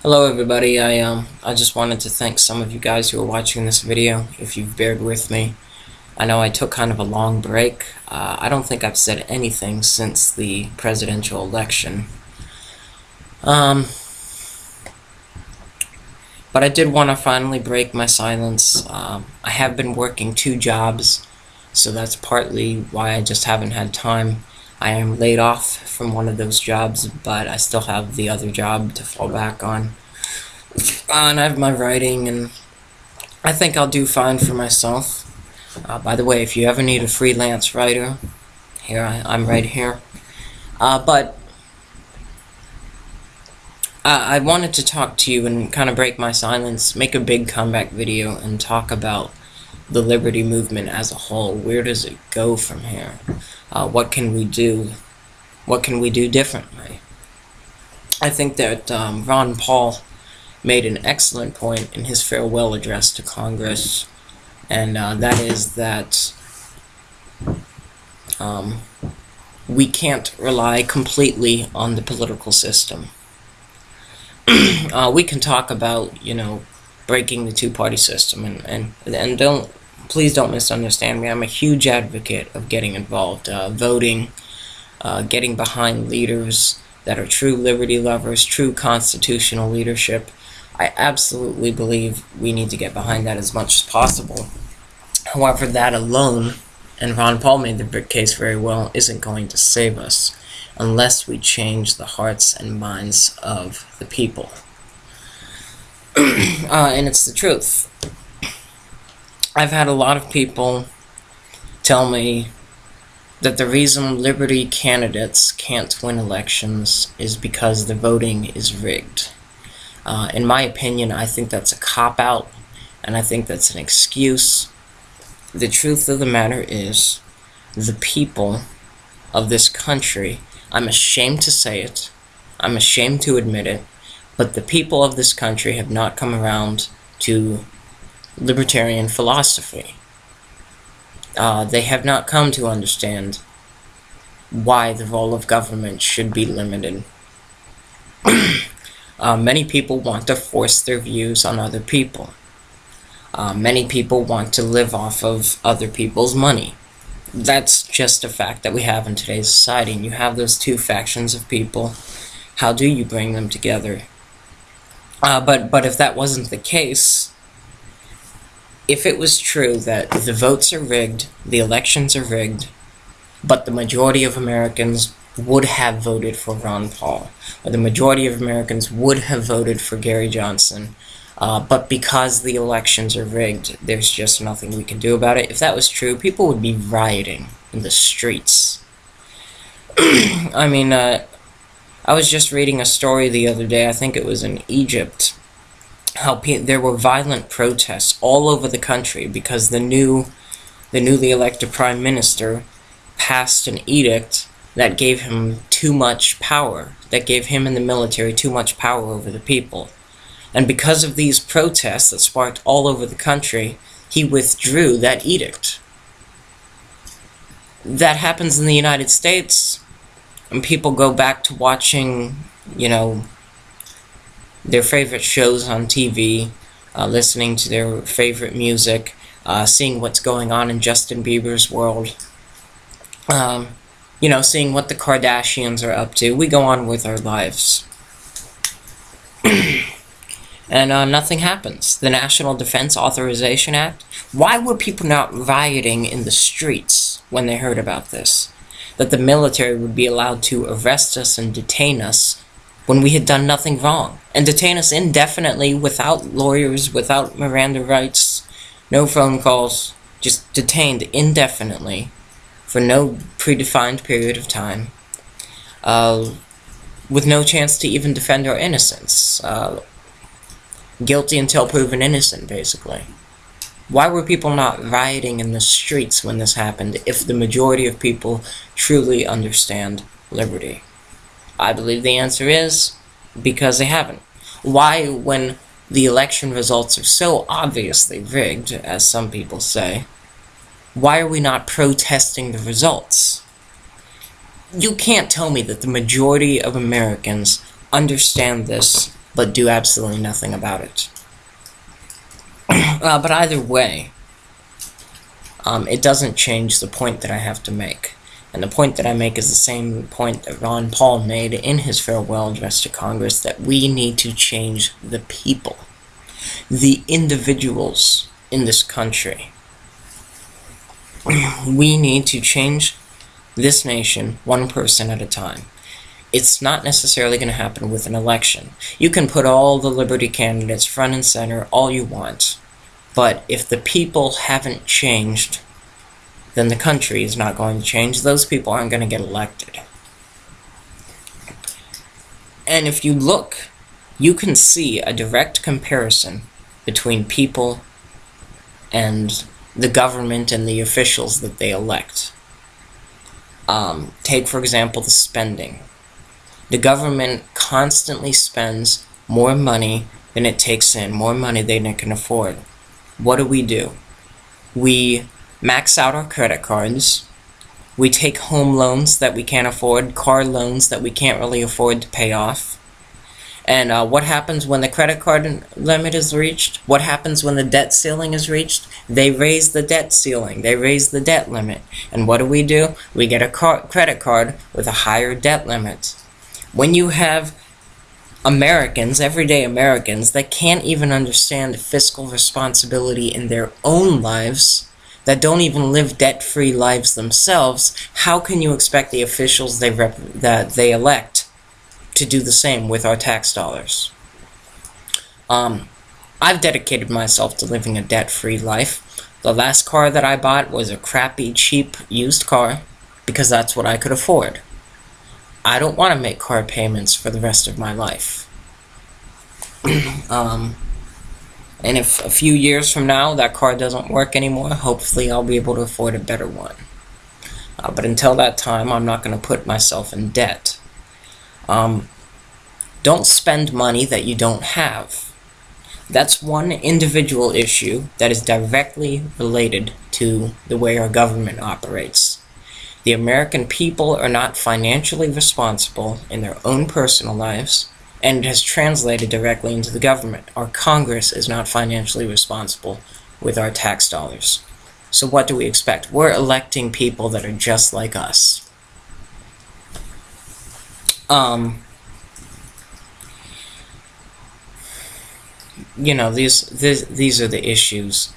Hello everybody, I just wanted to thank some of you guys who are watching this video, if you've bared with me. I know I took kind of a long break. I don't think I've said anything since the presidential election. But I did want to finally break my silence. I have been working 2 jobs, so that's partly why I just haven't had time. I am laid off from one of those jobs, but I still have the other job to fall back on. And I have my writing, and I think I'll do fine for myself. By the way, if you ever need a freelance writer, I'm right here. But I wanted to talk to you and kind of break my silence, make a big comeback video, and talk about the liberty movement as a whole. Where does it go from here? What can we do? What can we do differently? I think that Ron Paul made an excellent point in his farewell address to Congress, and that is that we can't rely completely on the political system. We can talk about, breaking the two-party system, and please don't misunderstand me. I'm a huge advocate of getting involved, voting, getting behind leaders that are true liberty lovers, true constitutional leadership. I absolutely believe we need to get behind that as much as possible. However, that alone, and Ron Paul made the case very well, isn't going to save us unless we change the hearts and minds of the people. And it's the truth. I've had a lot of people tell me that the reason liberty candidates can't win elections is because the voting is rigged. In my opinion, I think that's a cop-out, and I think that's an excuse. The truth of the matter is, the people of this country, I'm ashamed to say it, I'm ashamed to admit it, but the people of this country have not come around to libertarian philosophy. They have not come to understand why the role of government should be limited. Many people want to force their views on other people. Many people want to live off of other people's money. That's just a fact that we have in today's society, and you have those two factions of people. How do you bring them together? But if that wasn't the case, if it was true that the votes are rigged, the elections are rigged, but the majority of Americans would have voted for Ron Paul, or the majority of Americans would have voted for Gary Johnson, but because the elections are rigged, there's just nothing we can do about it. If that was true, people would be rioting in the streets. I mean, I was just reading a story the other day, I think it was in Egypt, how there were violent protests all over the country because the newly elected prime minister passed an edict that gave him too much power, that gave him and the military too much power over the people. And because of these protests that sparked all over the country, he withdrew that edict. That happens in the United States, and people go back to watching, their favorite shows on TV, listening to their favorite music, seeing what's going on in Justin Bieber's world, seeing what the Kardashians are up to. We go on with our lives. And nothing happens. The National Defense Authorization Act. Why were people not rioting in the streets when they heard about this? That the military would be allowed to arrest us and detain us when we had done nothing wrong. And detain us indefinitely without lawyers, without Miranda rights, no phone calls, just detained indefinitely for no predefined period of time, with no chance to even defend our innocence. Guilty until proven innocent, basically. Why were people not rioting in the streets when this happened if the majority of people truly understand liberty? I believe the answer is because they haven't. Why, when the election results are so obviously rigged, as some people say, why are we not protesting the results? You can't tell me that the majority of Americans understand this but do absolutely nothing about it. But either way, it doesn't change the point that I have to make. And the point that I make is the same point that Ron Paul made in his farewell address to Congress, that we need to change the people, the individuals in this country. We need to change this nation one person at a time. It's not necessarily going to happen with an election. You can put all the Liberty candidates front and center all you want, but if the people haven't changed, then the country is not going to change. Those people aren't going to get elected. And if you look, you can see a direct comparison between people and the government and the officials that they elect. Take, for example, the spending. The government constantly spends more money than it takes in, more money than it can afford. What do? We max out our credit cards. We take home loans that we can't afford, car loans that we can't really afford to pay off. And what happens when the credit card limit is reached? What happens when the debt ceiling is reached? They raise the debt ceiling. They raise the debt limit. And what do? We get a credit card with a higher debt limit. When you have Americans, everyday Americans, that can't even understand fiscal responsibility in their own lives, that don't even live debt-free lives themselves, how can you expect the officials that they elect to do the same with our tax dollars? I've dedicated myself to living a debt-free life. The last car that I bought was a crappy, cheap, used car because that's what I could afford. I don't want to make car payments for the rest of my life. And if a few years from now that car doesn't work anymore, hopefully I'll be able to afford a better one. But until that time, I'm not going to put myself in debt. Don't spend money that you don't have. That's one individual issue that is directly related to the way our government operates. The American people are not financially responsible in their own personal lives, and it has translated directly into the government. Our Congress is not financially responsible with our tax dollars. So what do we expect? We're electing people that are just like us. These are the issues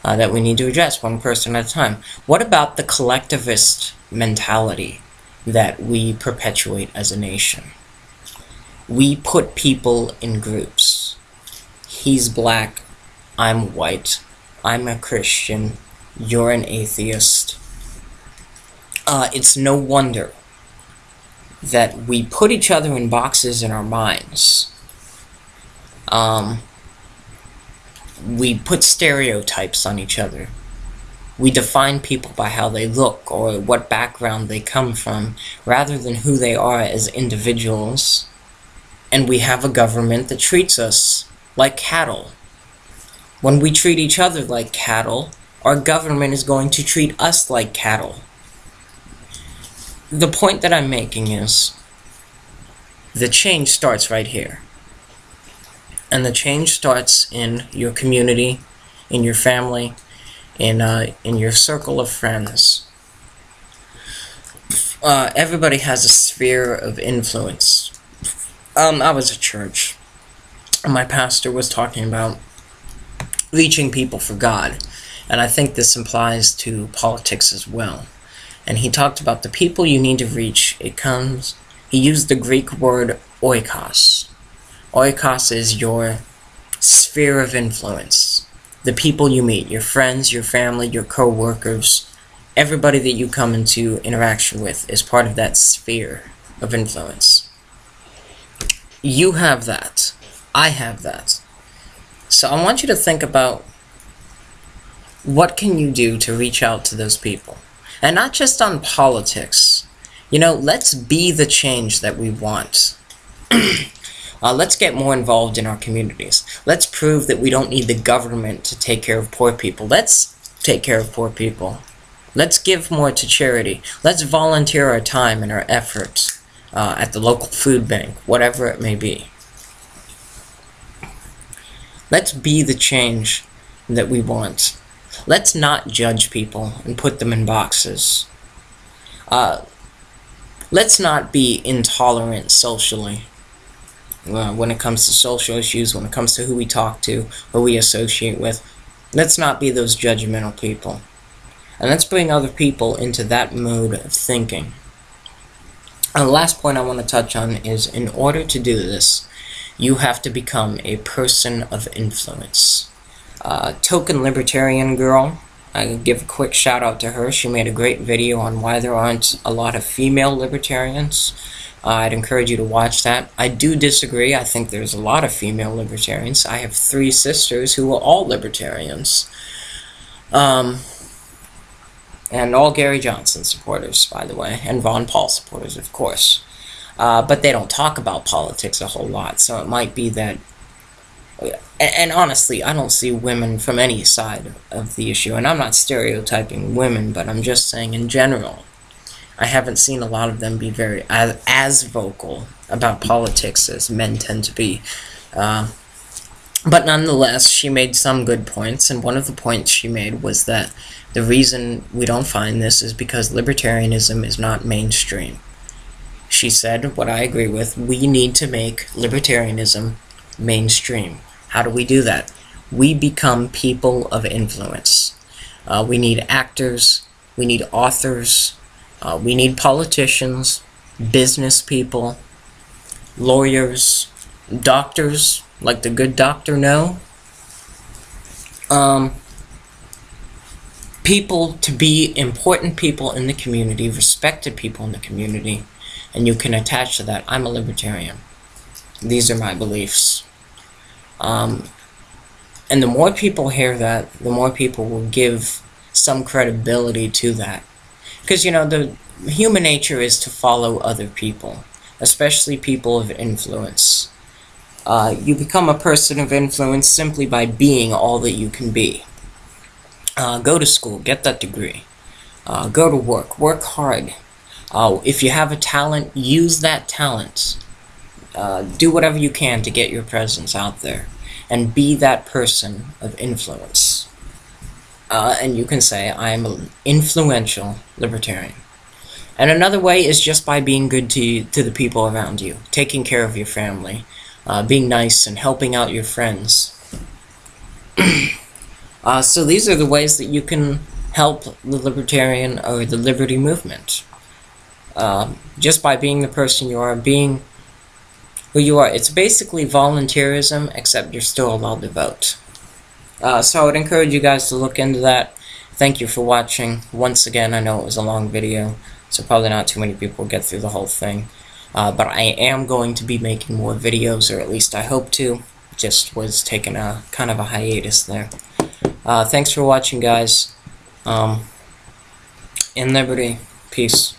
that we need to address one person at a time. What about the collectivist mentality that we perpetuate as a nation? We put people in groups. He's black, I'm white, I'm a Christian, you're an atheist. It's no wonder that we put each other in boxes in our minds. We put stereotypes on each other. We define people by how they look or what background they come from, rather than who they are as individuals. And we have a government that treats us like cattle. When we treat each other like cattle, our government is going to treat us like cattle. The point that I'm making is, the change starts right here. And the change starts in your community, in your family, in your circle of friends. Everybody has a sphere of influence. I was at church, and my pastor was talking about reaching people for God, and I think this applies to politics as well. And he talked about the people you need to reach. He used the Greek word oikos. Oikos is your sphere of influence. The people you meet, your friends, your family, your co-workers, everybody that you come into interaction with is part of that sphere of influence. You have that. I have that. So I want you to think about, what can you do to reach out to those people? And not just on politics. Let's be the change that we want. Let's get more involved in our communities. Let's prove that we don't need the government to take care of poor people. Let's take care of poor people. Let's give more to charity. Let's volunteer our time and our efforts at the local food bank, whatever it may be. Let's be the change that we want. Let's not judge people and put them in boxes. Let's not be intolerant socially. When it comes to social issues, when it comes to who we talk to, who we associate with, let's not be those judgmental people. And let's bring other people into that mode of thinking. And the last point I want to touch on is, in order to do this, you have to become a person of influence. Token Libertarian Girl, I give a quick shout out to her. She made a great video on why there aren't a lot of female libertarians. I'd encourage you to watch that. I do disagree. I think there's a lot of female libertarians. I have 3 sisters who are all libertarians. And all Gary Johnson supporters, by the way, and Ron Paul supporters, of course. But they don't talk about politics a whole lot, so it might be that... And honestly, I don't see women from any side of the issue, and I'm not stereotyping women, but I'm just saying in general, I haven't seen a lot of them be very as vocal about politics as men tend to be. But nonetheless, she made some good points, and one of the points she made was that the reason we don't find this is because libertarianism is not mainstream. She said, what I agree with, we need to make libertarianism mainstream. How do we do that? We become people of influence. We need actors, we need authors, we need politicians, business people, lawyers, doctors, like the good Dr. No. People to be important people in the community, respected people in the community, and you can attach to that. I'm a libertarian. These are my beliefs. And the more people hear that, the more people will give some credibility to that. Because, you know, the human nature is to follow other people, especially people of influence. You become a person of influence simply by being all that you can be. Go to school, get that degree. Go to work hard. If you have a talent, use that talent. Do whatever you can to get your presence out there. And be that person of influence. And you can say, I am an influential libertarian. And another way is just by being good to the people around you. Taking care of your family. Being nice and helping out your friends. So these are the ways that you can help the libertarian or the liberty movement. Just by being the person you are, being who you are. It's basically volunteerism, except you're still allowed to vote. So I would encourage you guys to look into that. Thank you for watching. Once again, I know it was a long video, so probably not too many people will get through the whole thing. But I am going to be making more videos, or at least I hope to. Just was taking a kind of a hiatus there. Thanks for watching, guys. In liberty. Peace.